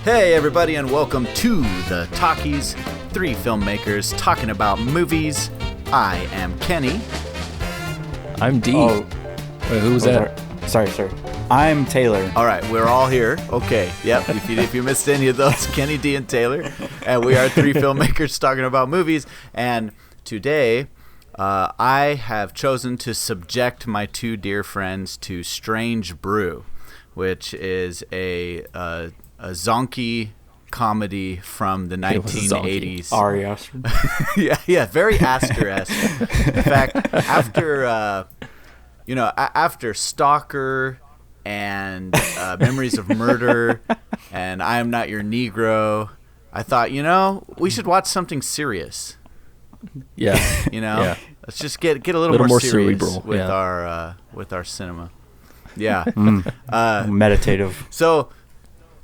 Hey everybody, and welcome to the Talkies, three filmmakers talking about movies. I am Kenny. I'm D. Oh. Wait, who was that? Sorry. I'm Taylor. All right, we're all here. Okay, yep. If you missed any of those, Kenny, D, and Taylor, and we are three filmmakers talking about movies. And today, I have chosen to subject my two dear friends to Strange Brew, which is a zonky comedy from the 1980s. Ari Aster. yeah, very Aster-esque. In fact, after Stalker and Memories of Murder and I Am Not Your Negro, I thought, we should watch something serious. Yeah. Yeah. Let's just get a little more serious cerebral with our cinema. Yeah. Meditative. So,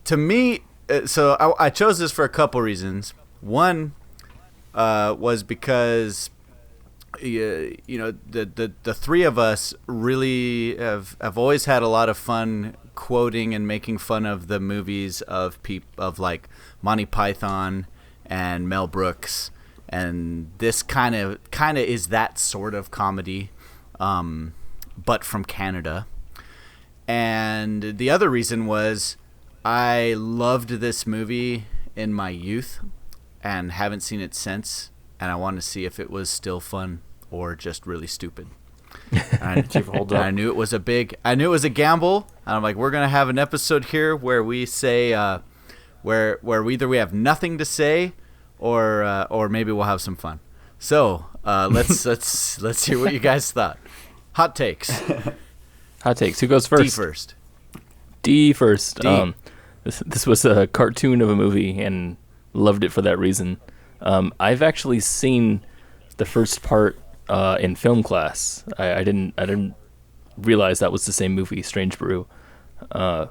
to me, I chose this for a couple reasons. One was because the three of us really have always had a lot of fun quoting and making fun of the movies of like Monty Python and Mel Brooks, and this kind of is that sort of comedy, but from Canada. And the other reason was I loved this movie in my youth and haven't seen it since, and I wanted to see if it was still fun or just really stupid. And I knew it was a gamble, and I'm like, we're gonna have an episode here where we say where either we have nothing to say or maybe we'll have some fun. So let's hear what you guys thought. Hot takes. Who goes first? D first. D. This was a cartoon of a movie and loved it for that reason. I've actually seen the first part in film class. I didn't realize that was the same movie, Strange Brew. We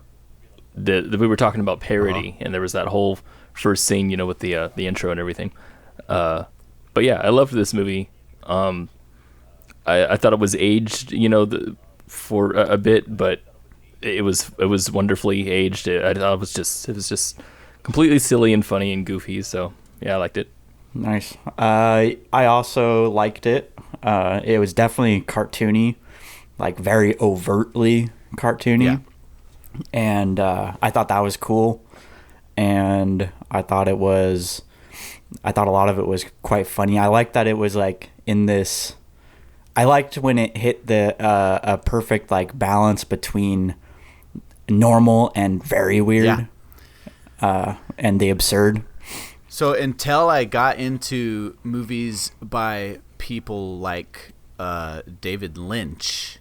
were talking about parody, and there was that whole first scene, with the intro and everything. But yeah, I loved this movie. I thought it was aged, for a bit, but it was wonderfully aged. I thought it was just completely silly and funny and goofy. So yeah, I liked it. Nice. I also liked it. It was definitely cartoony, like very overtly cartoony. Yeah. And I thought that was cool. And I thought a lot of it was quite funny. I liked that it was like in this. I liked when it hit a perfect like balance between normal and very weird, and the absurd. So until I got into movies by people like David Lynch,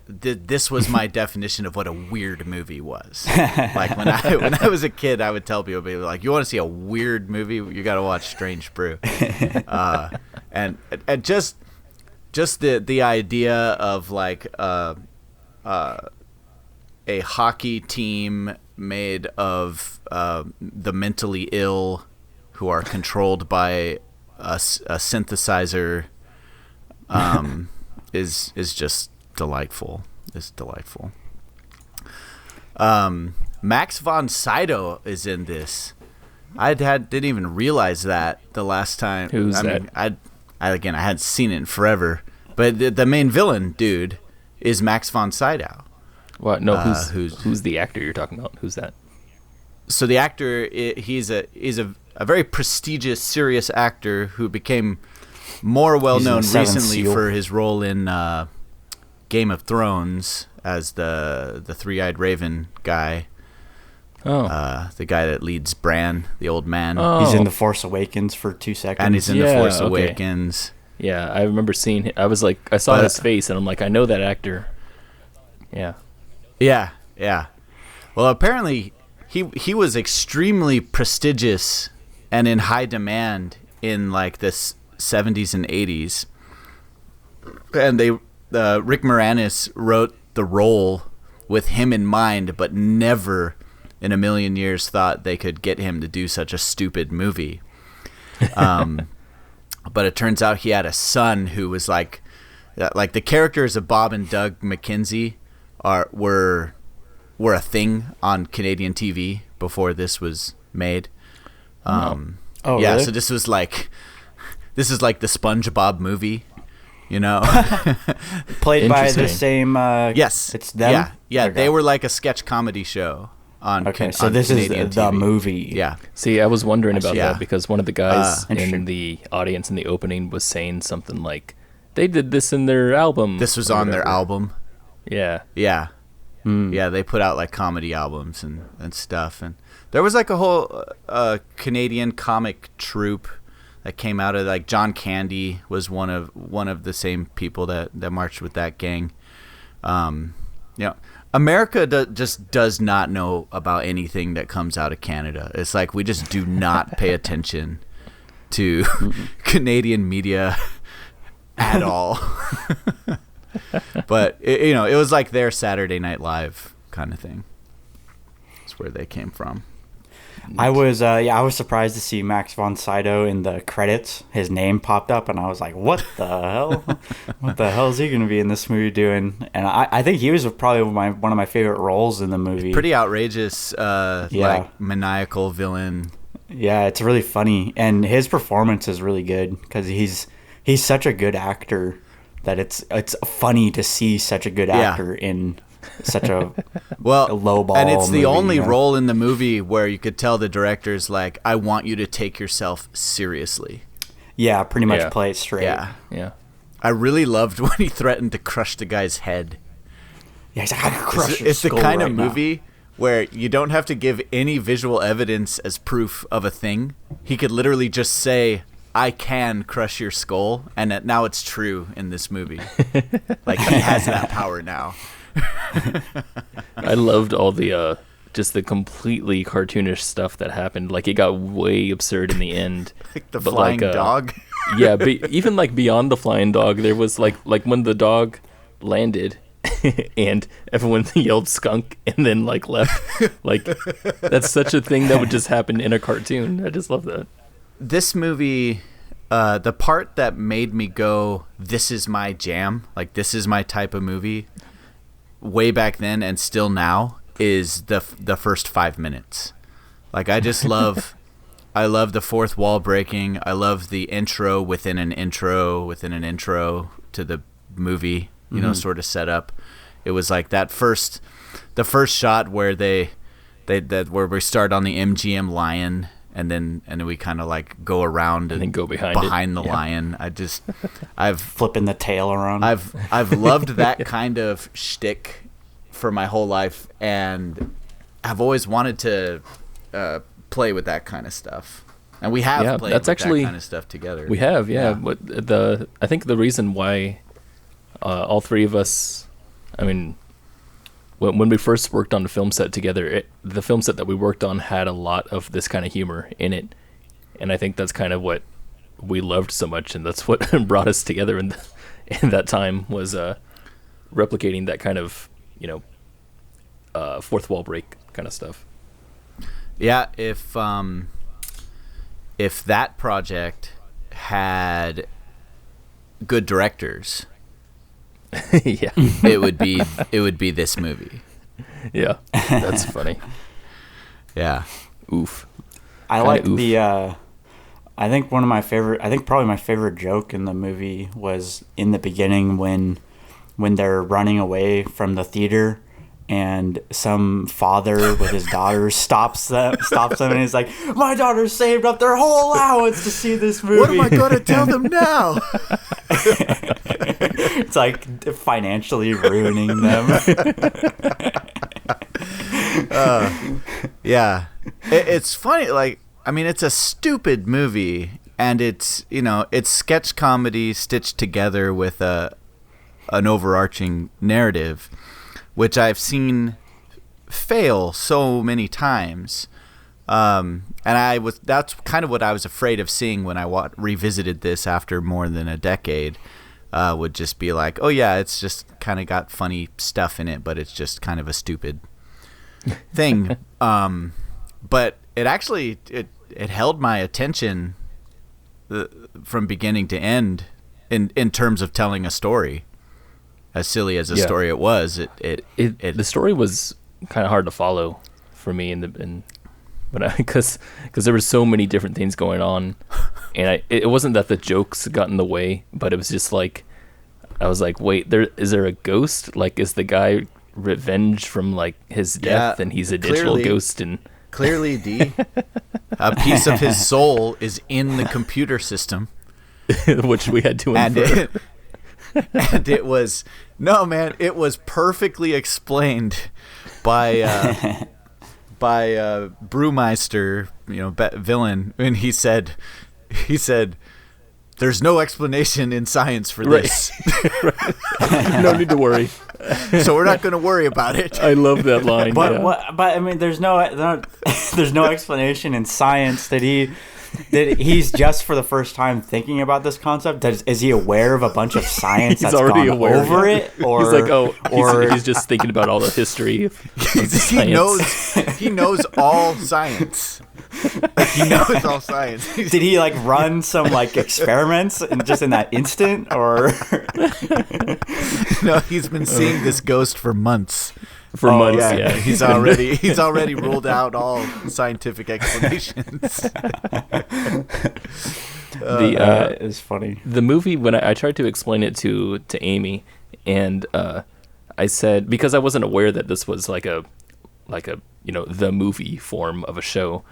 this was my definition of what a weird movie was. Like when I was a kid, I would tell people, like, you want to see a weird movie, you got to watch Strange Brew. And just the idea of like a hockey team made of the mentally ill who are controlled by a synthesizer is just delightful. It's delightful. Max von Sydow is in this. I didn't even realize that the last time. Who's that? I hadn't seen it in forever, but the main villain dude is Max von Sydow. What? No, who's the actor you're talking about? Who's that? So the actor, he's a very prestigious, serious actor who became more well known recently for his role in Game of Thrones as the three-eyed raven guy. Oh, the guy that leads Bran, the old man. Oh. He's in The Force Awakens for 2 seconds. And he's in The Force Awakens. Yeah, I remember seeing him. I was like, I saw his face, and I'm like, I know that actor. Yeah. Yeah. Well, apparently he was extremely prestigious and in high demand in like the 70s and 80s. And Rick Moranis wrote the role with him in mind, but never in a million years thought they could get him to do such a stupid movie. But it turns out he had a son who was like the characters of Bob and Doug McKenzie were a thing on Canadian TV before this was made. Oh, yeah, really? so this is like the SpongeBob movie, Played by the Interesting. same. Yes, it's them. Yeah, Okay. they were like a sketch comedy show on. Okay, so on this is Canadian the TV. movie. Yeah, See, I was wondering about Yeah. that because one of the guys Interesting. in the audience in the opening was saying something like, "They did this in their album." this was or on their whatever. album. Yeah. Yeah. Hmm. Yeah, they put out like comedy albums and stuff, and there was like a whole Canadian comic troupe that came out of, like, John Candy was one of the same people that marched with that gang. America just does not know about anything that comes out of Canada. It's like we just do not pay attention to Canadian media at all. But it was like their Saturday Night Live kind of thing. That's where they came from. I was surprised to see Max von Sydow in the credits. His name popped up, and I was like, "What the hell? What the hell is he going to be in this movie doing?" And I think he was probably one of my favorite roles in the movie. Pretty outrageous, like maniacal villain. Yeah, it's really funny, and his performance is really good because he's such a good actor that it's funny to see such a good Yeah. actor in such a Well, a lowball and it's the movie, only you know? role in the movie where you could tell the director's like, I want you to take yourself seriously. Yeah, pretty much Yeah. play it straight. Yeah. Yeah. I really loved when he threatened to crush the guy's head. Yeah, he's like, I can crush your It's the skull kind right of now. movie where you don't have to give any visual evidence as proof of a thing. He could literally just say, I can crush your skull, and now it's true in this movie. Like, he has that power now. I loved all the just the completely cartoonish stuff that happened. Like, it got way absurd in the end. Like the But, flying like, dog. Yeah, but even like beyond the flying dog, there was like when the dog landed and everyone yelled skunk and then like left. Like, that's such a thing that would just happen in a cartoon. I just love that. This movie, the part that made me go, this is my jam, like this is my type of movie, way back then and still now, is the first 5 minutes. Like, I just love, I love the fourth wall breaking. I love the intro within an intro within an intro to the movie, sort of set up. It was like the first shot where where we start on the MGM lion. And then we kind of like go around and then go behind the Yeah. lion. I've Flipping the tail around. I've loved that kind of shtick for my whole life, and I've always wanted to play with that kind of stuff. And we have played that's with actually that kind of stuff together. We have, yeah. Yeah. But I think the reason why all three of us, I mean, when we first worked on the film set together, the film set that we worked on had a lot of this kind of humor in it, and I think that's kind of what we loved so much, and that's what brought us together in that time was replicating that kind of fourth wall break kind of stuff. Yeah, if that project had good directors, Yeah, it would be this movie. yeah, that's funny. Yeah. Oof. I Kinda like oof. the. I think probably my favorite joke in the movie was in the beginning when they're running away from the theater, and some father with his daughter stops them, and he's like, "My daughter saved up their whole allowance to see this movie." What am I going to tell them now? It's like financially ruining them. Yeah. It's funny, like, I mean, it's a stupid movie, and it's sketch comedy stitched together with an overarching narrative, which I've seen fail so many times. And that's kind of what I was afraid of seeing when I revisited this after more than a decade. Would just be like, oh yeah, it's just kind of got funny stuff in it, but it's just kind of a stupid thing. But it actually it held my attention from beginning to end in terms of telling a story. As silly as a Yeah. story it was, The story was kind of hard to follow for me, and but because there were so many different things going on, and it wasn't that the jokes got in the way, but it was just like I was like, wait, is there a ghost? Like, is the guy revenge from like his death, and he's a digital ghost? And clearly, D, a piece of his soul is in the computer system, which we had to infer. And it was it was perfectly explained by Brewmeister, villain, and he said, "There's no explanation in science for this. Right. No need to worry. So we're not going to worry about it." I love that line. But I mean, there's no explanation in science that he's just for the first time thinking about this concept. Is he aware of a bunch of science that's already gone over it? Or he's like, he's just thinking about all the history of science. He knows all science. He knows all science. Did he like run some like experiments just in that instant, or no? He's been seeing this ghost for months. Yeah. He's already ruled out all scientific explanations. It's funny. The movie, when I tried to explain it to Amy, and I said, because I wasn't aware that this was like a the movie form of a show.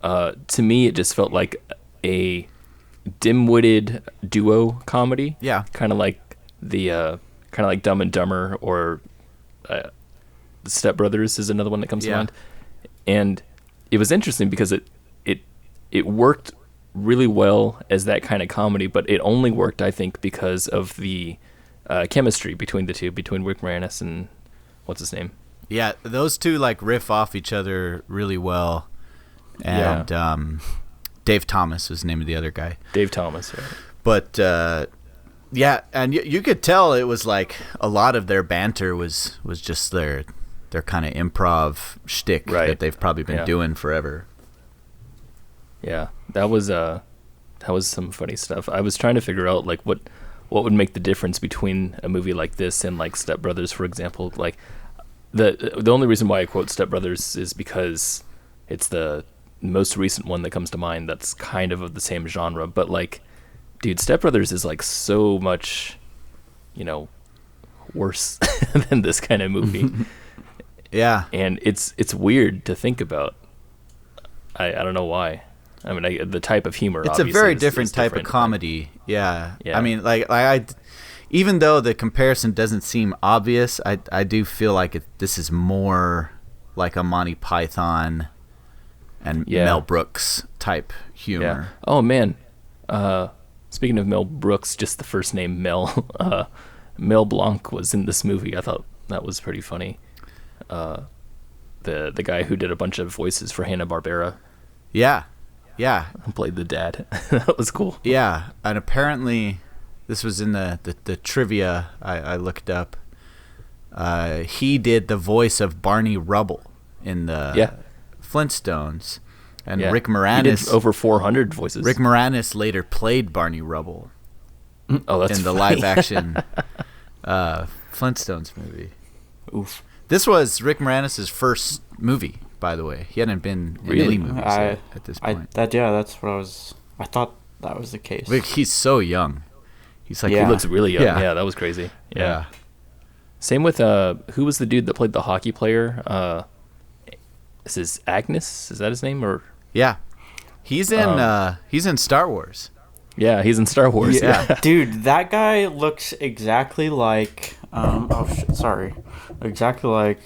To me, it just felt like a dim-witted duo comedy. Yeah, kind of like Dumb and Dumber, or Step Brothers is another one that comes to mind. And it was interesting because it worked really well as that kind of comedy, but it only worked, I think, because of the chemistry between the two, between Rick Moranis and what's his name? Yeah, those two like riff off each other really well. And Dave Thomas was the name of the other guy. Dave Thomas, right. But and you could tell it was like a lot of their banter was just their kind of improv shtick that they've probably been doing forever. Yeah, that was some funny stuff. I was trying to figure out like what would make the difference between a movie like this and like Step Brothers, for example. Like the only reason why I quote Step Brothers is because it's the most recent one that comes to mind that's kind of the same genre. But like, dude, Step Brothers is like so much, worse than this kind of movie. Yeah, and it's weird to think about. I don't know why. I mean, the type of humor. It's a very different type of comedy. Yeah. I mean, like I, even though the comparison doesn't seem obvious, I do feel like this is more like a Monty Python and Mel Brooks type humor. Yeah. Oh man. Speaking of Mel Brooks, just the first name Mel. Mel Blanc was in this movie. I thought that was pretty funny. The guy who did a bunch of voices for Hanna-Barbera. Yeah. Played the dad. That was cool. Yeah, and apparently this was in the trivia I looked up. He did the voice of Barney Rubble in the Flintstones. And Rick Moranis... He did over 400 voices. Rick Moranis later played Barney Rubble in the live-action Flintstones movie. Oof. This was Rick Moranis' first movie, by the way. He hadn't been in any movies at this point. That's what I thought that was the case. Like, he's so young. He's like, he looks really young. Yeah, that was crazy. Yeah. Same with who was the dude that played the hockey player? Is this Agnes? Is that his name? Or he's in Star Wars. Yeah, he's in Star Wars. Yeah. Dude, that guy looks exactly like exactly like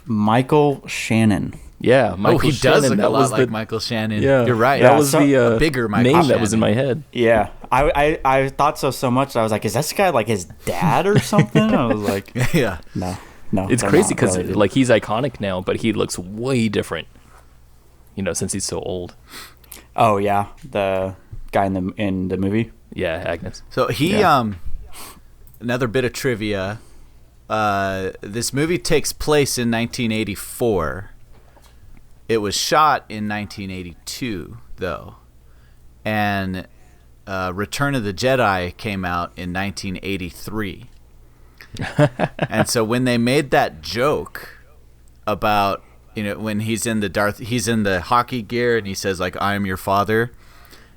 Michael Shannon. Yeah, Michael he Shannon. does look a lot like Michael Shannon. Yeah, you're right. That was the bigger Michael name Shannon. that was in my head. Yeah, I thought so much that I was like, is this guy like his dad or something? I was like, yeah, no. It's crazy because like he's iconic now, but he looks way different. Since he's so old. Oh yeah, the guy in the movie. Yeah, Agnes. So he another bit of trivia. This movie takes place in 1984. It was shot in 1982, though, and Return of the Jedi came out in 1983. And so when they made that joke about, when he's in the hockey gear and he says like, "I am your father."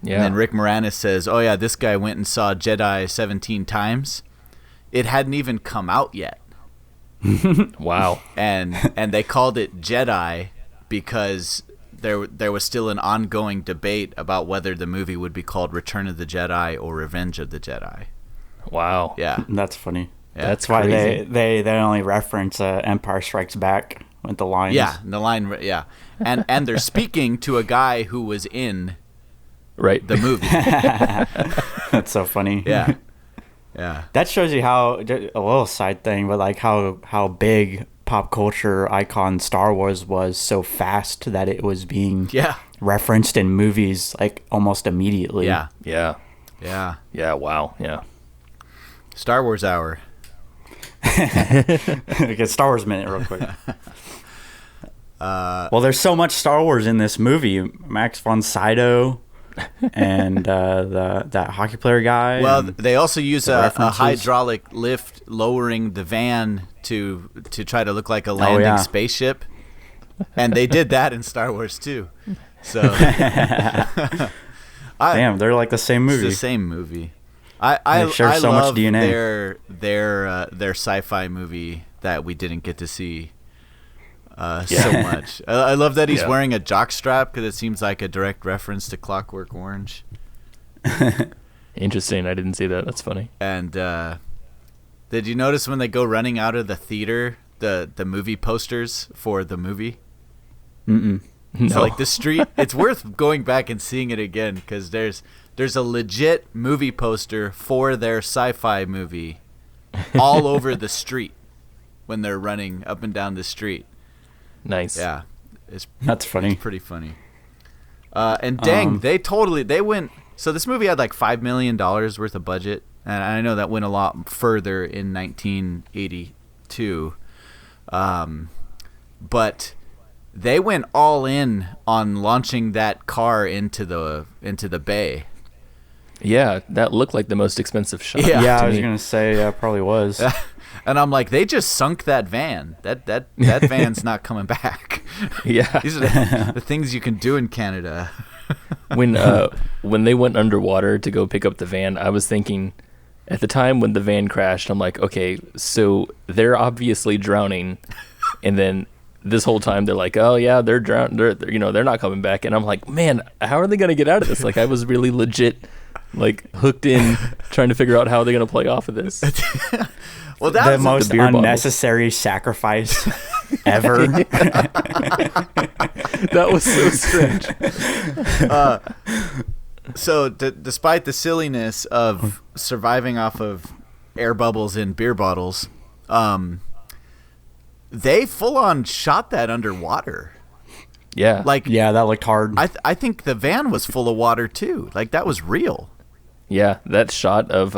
Yeah. And then Rick Moranis says, "Oh yeah, this guy went and saw Jedi 17 times." It hadn't even come out yet. Wow. And they called it Jedi because there was still an ongoing debate about whether the movie would be called Return of the Jedi or Revenge of the Jedi. Wow. Yeah. That's funny. Yeah. That's why crazy. they only reference Empire Strikes Back with the lines. Yeah, the line, yeah. And they're speaking to a guy who was in Right. the movie. That's so funny. Yeah. Yeah. That shows you how, a little side thing, but like how big pop culture icon Star Wars was so fast that it was being Yeah. referenced in movies like almost immediately. Yeah. Yeah. Yeah. Yeah. Wow. Yeah. Star Wars Hour. Okay, Star Wars minute real quick. Well, there's so much Star Wars in this movie. Max von Sydow and that hockey player guy. Well, and they also use the a references. hydraulic lift lowering the van to try to look like a landing yeah. spaceship. And they did that in Star Wars too. So damn, they're like the same it's movie. the same movie. I They share so much love DNA. their sci-fi movie that we didn't get to see so much. I love that he's Yeah. wearing a jockstrap because it seems like a direct reference to Clockwork Orange. Interesting. I didn't see that. That's funny. And did you notice when they go running out of the theater, the movie posters for the movie? Mm-mm. No. So like the street, it's worth going back and seeing it again because there's a legit movie poster for their sci-fi movie all over the street when they're running up and down the street. Nice. Yeah, it's That's funny. pretty funny. And dang, they went. So this movie had like $5 million worth of budget, and I know that went a lot further in 1982. But they went all in on launching that car into the bay. Yeah, that looked like the most expensive shot. Yeah. Yeah, to I was me. gonna say probably was. And I'm like, they just sunk that van. That van's not coming back. Yeah. These are the things you can do in Canada. When they went underwater to go pick up the van, I was thinking at the time when the van crashed, I'm like, okay, so they're obviously drowning, and then this whole time they're like, oh yeah, they're drowned. They're not coming back, and I'm like, man, how are they gonna get out of this? Like, I was really legit, like hooked in, trying to figure out how they're gonna play off of this. Well, The that was most beer bottles. unnecessary sacrifice ever. That was so strange. So despite the silliness of surviving off of air bubbles in beer bottles, they full on shot that underwater. Yeah. Like, Yeah, that looked hard. I think the van was full of water too. Like that was real. Yeah, that shot of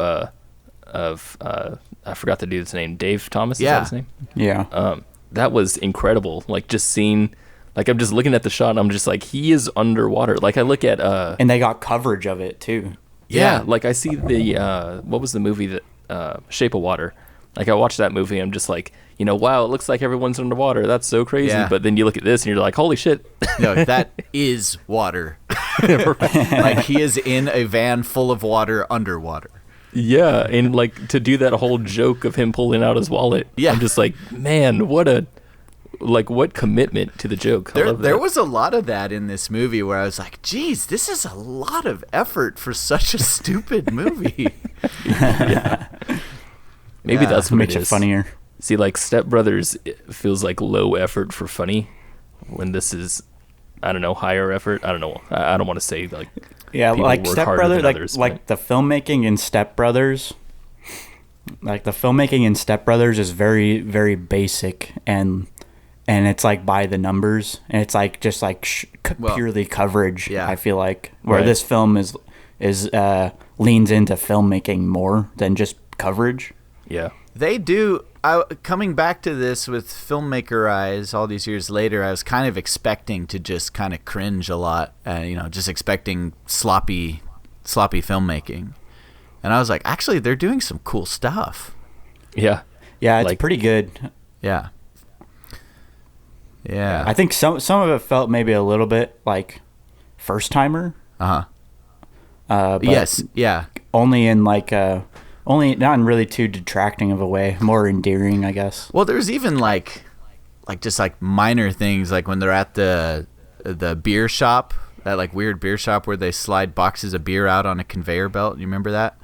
I forgot the dude's name. Dave Thomas, is Yeah. that his name? Yeah. That was incredible. Like, just seeing, like, I'm just looking at the shot and I'm just like, he is underwater. Like, I look at And they got coverage of it too. yeah, like I see the what was the movie that Shape of Water. Like, I watched that movie and I'm just like, wow, it looks like everyone's underwater. That's so crazy. Yeah. But then you look at this and you're like, holy shit. No, that is water. Like he is in a van full of water underwater. Yeah, and like to do that whole joke of him pulling out his wallet. Yeah. I'm just like, man, what commitment to the joke. I love There that. was a lot of that in this movie where I was like, geez, this is a lot of effort for such a stupid movie. Maybe Yeah. that's what Makes it it is. funnier. See, like Step Brothers feels like low effort for funny, when this is, I don't know, higher effort. I don't know. I don't want to say like Yeah, people like work Step harder Brothers, than like others, like the filmmaking in Step Brothers. Like the filmmaking in Step Brothers is very very basic and it's like by the numbers and it's like just like Well, purely coverage. yeah. I feel like where Right. this film is leans into filmmaking more than just coverage. yeah, They do. Coming back to this with filmmaker eyes all these years later, I was kind of expecting to just kind of cringe a lot, just expecting sloppy filmmaking. And I was like, actually, they're doing some cool stuff. yeah. Yeah, it's Like- pretty good. Yeah. Yeah. I think some of it felt maybe a little bit like first timer. Uh-huh. But Yes. Yeah. only in like only not in really too detracting of a way, more endearing, I guess. Well, there's even like just like minor things, like when they're at the beer shop, that like weird beer shop where they slide boxes of beer out on a conveyor belt. You remember that?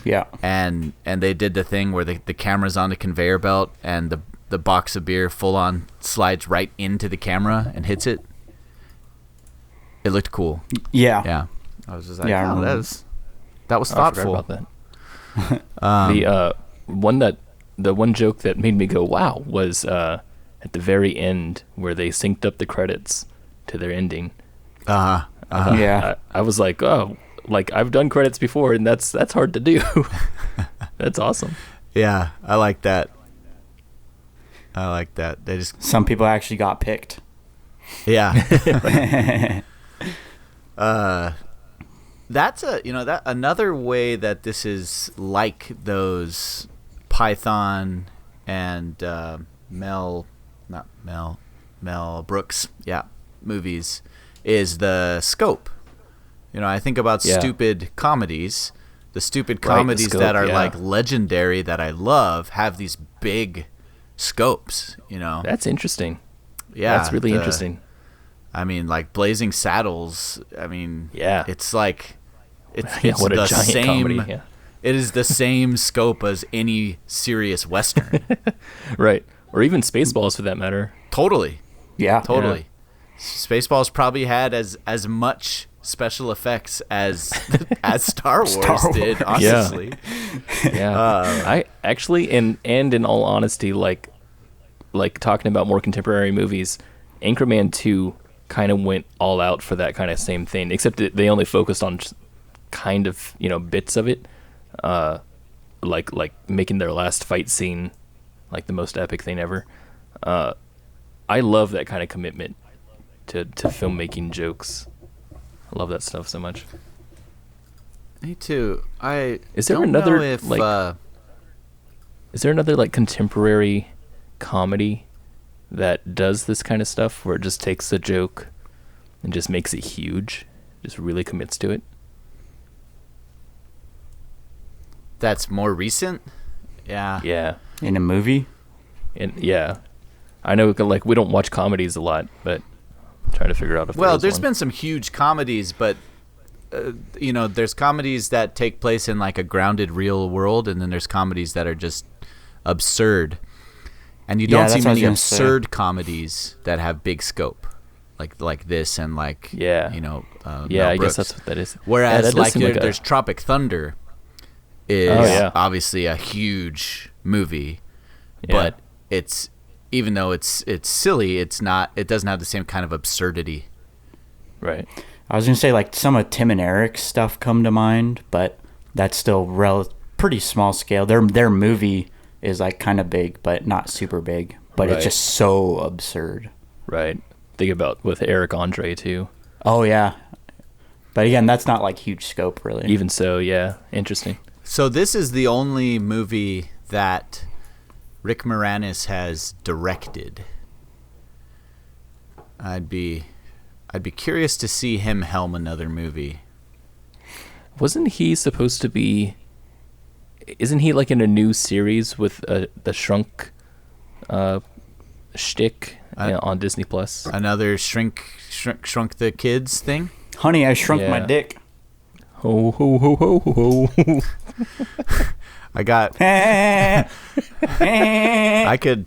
Yeah. And they did the thing where the camera's on the conveyor belt and the box of beer full on slides right into the camera and hits it. It looked cool. Yeah. Yeah. I was just like, Yeah, I oh, remember. that was I thoughtful. forgot about that. The one joke that made me go wow was at the very end where they synced up the credits to their ending. Yeah. I was like, oh, like I've done credits before, and that's hard to do. That's awesome. Yeah, I like that. They just Some people actually got picked. yeah. That's that another way that this is like those Python and Mel Brooks, movies, is the scope. I think about stupid comedies. The stupid comedies scope, that are yeah. like legendary that I love have these big scopes. That's interesting. Yeah, That's really interesting. I mean, like Blazing Saddles. I mean, Yeah. it's like it's What a the giant same. comedy. Yeah. It is the same scope as any serious Western. Right. Or even Spaceballs for that matter. Totally. Yeah. Totally. Spaceballs probably had as much special effects as Star Wars did, honestly. Yeah. I actually, and in all honesty, like talking about more contemporary movies, Anchorman 2 kind of went all out for that kind of same thing, except that they only focused on kind of, bits of it. Like making their last fight scene like the most epic thing ever. I love that kind of commitment to filmmaking jokes. I love that stuff so much. Me too. Is there don't another know if, is there another like contemporary comedy that does this kind of stuff where it just takes a joke and just makes it huge, just really commits to it? that's more recent? Yeah. Yeah. In a movie? And yeah. I know like we don't watch comedies a lot, but I'm trying to figure out if There's been some huge comedies, but there's comedies that take place in like a grounded real world, and then there's comedies that are just absurd. And you don't see that's what I was many gonna absurd comedies that have big scope, like this and like Yeah. Mel I Brooks. guess that's what that is. Whereas that does seem like there's Tropic Thunder is obviously a huge movie, but it's even though it's silly, it doesn't have the same kind of absurdity. Right. I was gonna say like some of Tim and Eric's stuff come to mind, but that's still pretty small scale. Their movie is like kind of big, but not super big. But Right. it's just so absurd. Right. Think about with Eric Andre too. Oh yeah, but again, that's not like huge scope really. Even so, yeah, interesting. So this is the only movie that Rick Moranis has directed. I'd be curious to see him helm another movie. Wasn't he supposed to be? Isn't he like in a new series with the Shrunk shtick on Disney Plus? Another shrunk the kids thing. Honey, I Shrunk my Yeah. dick. Ho ho ho ho ho. I got. I I could.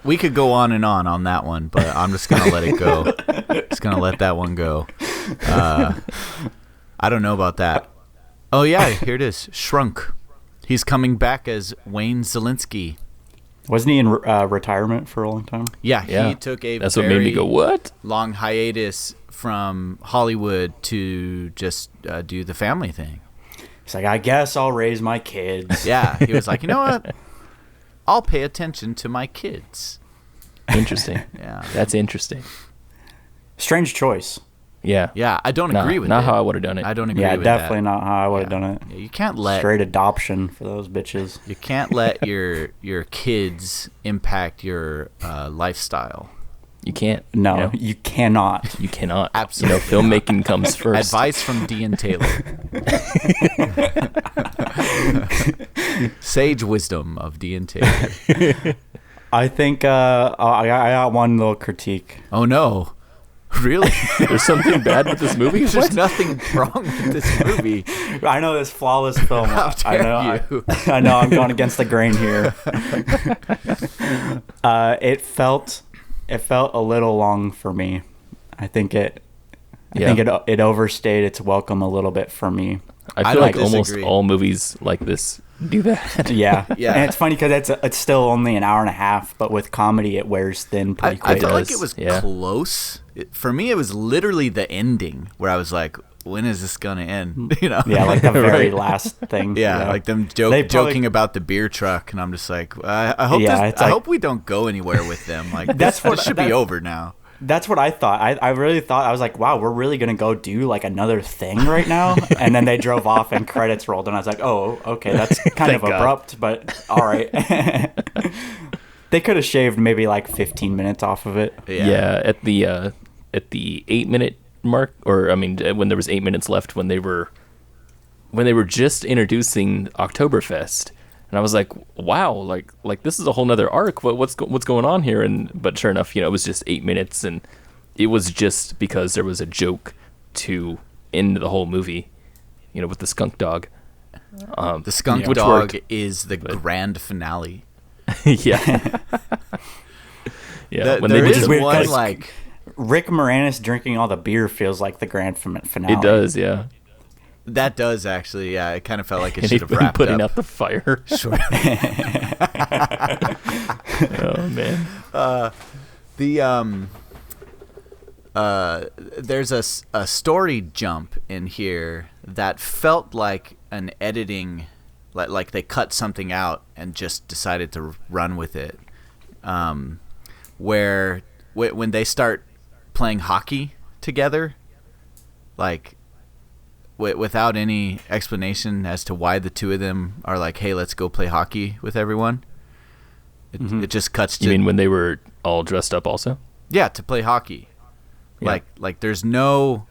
We could go on and on that one, but I'm just gonna let it go. Just gonna let that one go. I don't know about that. Oh yeah, here it is. Shrunk. He's coming back as Wayne Zelinsky. Wasn't he in retirement for a long time? Yeah, Yeah. he took a That's what made me go, what? long hiatus from Hollywood to just do the family thing. He's like, I guess I'll raise my kids. Yeah, he was like, you know what? I'll pay attention to my kids. Interesting. Yeah. That's interesting. Strange choice. Yeah. Yeah, I don't agree with not it. how I would have done it. I don't agree Yeah, with definitely that. not how I would have done it. Yeah, you can't let Straight adoption for those bitches. you can't let your kids impact your lifestyle. You can't. No, you know? you cannot. You cannot. Absolutely filmmaking comes first. Advice from Dean Taylor. Sage wisdom of Dean Taylor. I think I got one little critique. Oh no. Really? There's something bad with this movie? There's nothing wrong with this movie. I know this flawless film. How I dare know. you. I know. I'm going against the grain here. It felt a little long for me. I think it overstayed its welcome a little bit for me. I feel like disagree. almost all movies like this do that. Yeah, Yeah. And it's funny because it's still only an hour and a half, but with comedy, it wears thin pretty I quick. felt like does, it was yeah. close. For me, it was literally the ending where I was like, when is this going to end? You know? Yeah, like the very Right. last thing. Yeah, you know? like them They probably- joking about the beer truck, and I'm just like, I hope Yeah, it's I like- hope we don't go anywhere with them. Like That's this what- should be that- over now. That's what I thought. I really thought, I was like, wow, we're really going to go do like another thing right now? And then they drove off and credits rolled, and I was like, oh, okay, that's kind of Thank God. abrupt, but all right. They could have shaved maybe like 15 minutes off of it. Yeah, at the 8-minute mark, or I mean, when there was 8 minutes left, when they were just introducing Oktoberfest, and I was like, wow, like this is a whole nother arc. What's going on here? But sure enough, it was just 8 minutes, and it was just because there was a joke to end the whole movie, with the skunk dog. The skunk Which dog worked, is the grand finale. Yeah. Yeah, when There they is just weird one 'cause- like Rick Moranis drinking all the beer feels like the grand finale. it does, yeah. that does actually. Yeah, it kind of felt like it And should he's have wrapped putting up. out the fire. Sure. Oh man. There's a story jump in here that felt like an editing, like they cut something out and just decided to run with it. Where when they start playing hockey together, like without any explanation as to why the two of them are like, hey, let's go play hockey with everyone. It just cuts to You mean when they were all dressed up also? yeah, to play hockey. Yeah. Like there's no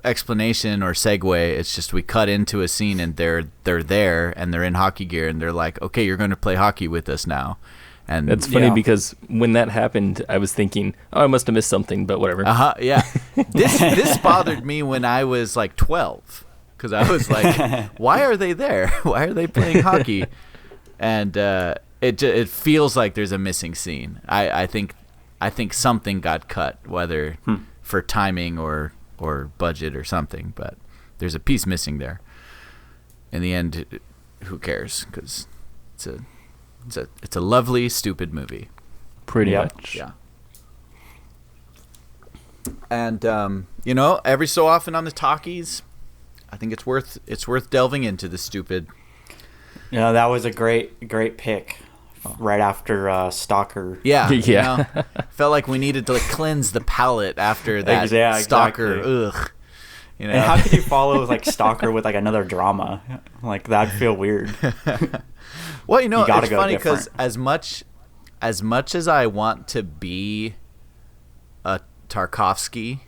explanation or segue. It's just we cut into a scene and they're there and they're in hockey gear and they're like, okay, you're going to play hockey with us now. And That's funny Yeah. because when that happened, I was thinking, oh, I must have missed something, but whatever. yeah. This bothered me when I was like 12 because I was like, why are they there? Why are they playing hockey? And it feels like there's a missing scene. I think something got cut, whether for timing or budget or something, but there's a piece missing there. In the end, who cares? Because it's a lovely, stupid movie. Pretty Yep. much. Yeah. And every so often on the Talkies, I think it's worth delving into the stupid. That was a great pick. Right after Stalker. Yeah, Yeah. felt like we needed to cleanse the palate after that Yeah, Stalker. exactly. Ugh. And how could you follow like Stalker with like another drama? Like that'd feel weird. Well, You gotta it's go funny because different. as much as I want to be a Tarkovsky,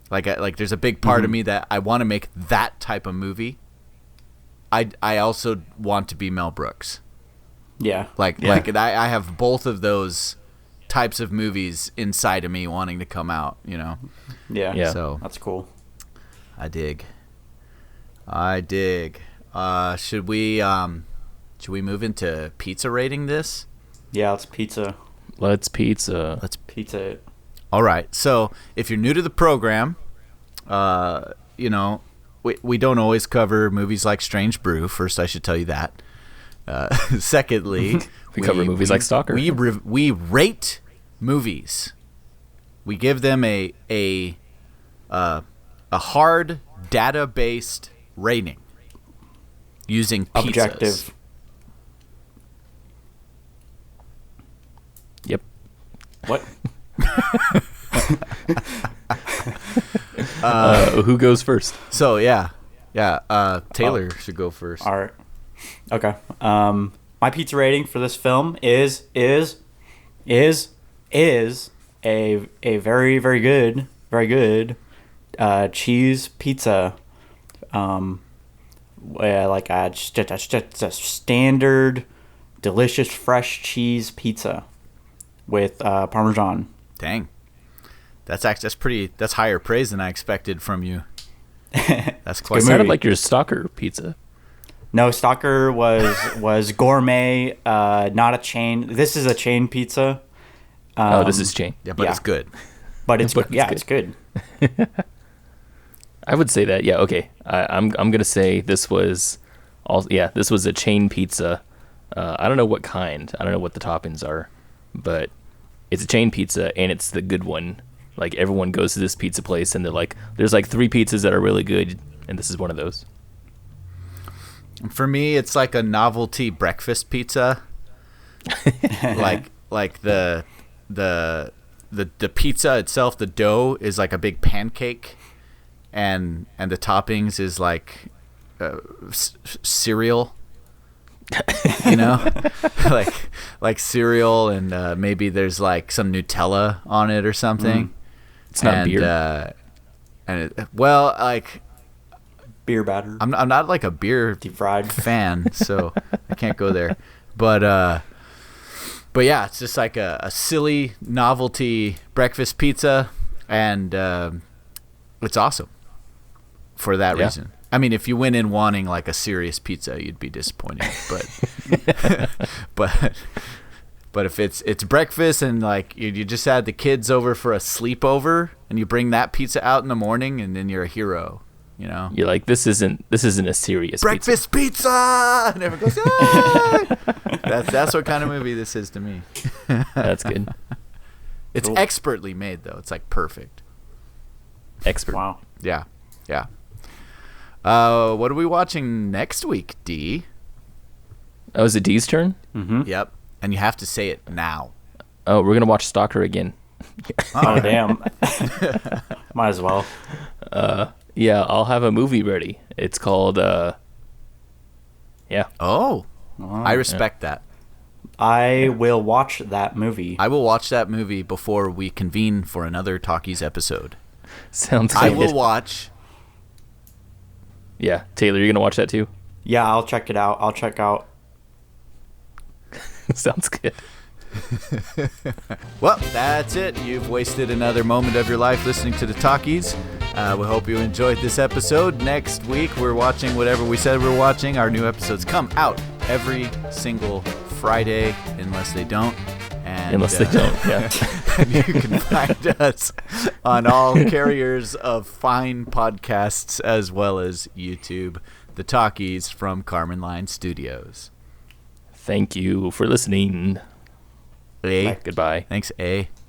like there's a big part of me that I want to make that type of movie. I also want to be Mel Brooks. Yeah. Like I have both of those types of movies inside of me wanting to come out. Yeah. Yeah. So That's cool. I dig. Should we move into pizza rating this? Yeah, it's pizza. Let's pizza. Let's. Pizza it. All right. So if you're new to the program, we don't always cover movies like Strange Brew. First, I should tell you that. Secondly, We cover movies like Stalker. We rate movies. We give them a hard data-based rating using pizzas. Objective. Yep. What? Who goes first? So yeah. Taylor should go first. All right. Okay. My pizza rating for this film is a very very good cheese pizza. Like just a standard delicious fresh cheese pizza with Parmesan. Dang. That's higher praise than I expected from you. That's quite It sounded like your Stalker pizza. No, Stalker was gourmet, not a chain. This is a chain pizza. This is chain. Yeah, but it's good. But it's good. I would say that. Yeah, okay. I'm gonna say this was this was a chain pizza. I don't know what kind. I don't know what the toppings are, but it's a chain pizza and it's the good one. Like everyone goes to this pizza place and they're like, there's like 3 pizzas that are really good, and this is one of those. For me, it's like a novelty breakfast pizza. like the pizza itself, the dough is like a big pancake, and the toppings is like cereal. like cereal, and maybe there's like some Nutella on it or something. It's not beer. Like Beer batter. I'm not like a beer Deep fried fan, so I can't go there. But yeah, it's just like a silly novelty breakfast pizza, and it's awesome for that reason. I mean, if you went in wanting like a serious pizza, you'd be disappointed. But if it's breakfast and like you just had the kids over for a sleepover and you bring that pizza out in the morning, and then you're a hero. You know, you're like, this isn't a serious breakfast pizza. And everyone goes, ah! That's what kind of movie this is to me. That's good. It's expertly made though. It's like perfect. Expert. Wow. Yeah. What are we watching next week, D? Oh, is it D's turn? Mm-hmm. Yep. And you have to say it now. Oh, we're gonna watch Stalker again. Oh damn. Might as well. Yeah, I'll have a movie ready. It's called Oh, I respect that. I will watch that movie. I will watch that movie before we convene for another Talkies episode. Sounds good. I will watch. Yeah, Taylor, you're gonna watch that too? Yeah, I'll check it out. Sounds good. Well, that's it. You've wasted another moment of your life listening to the Talkies. We hope you enjoyed this episode. Next week, we're watching whatever we said we're watching. Our new episodes come out every single Friday, unless they don't. And, unless they don't, yeah. You can find us on all carriers of fine podcasts as well as YouTube. The Talkies from Karman Line Studios. Thank you for listening. A. Goodbye. Thanks, A.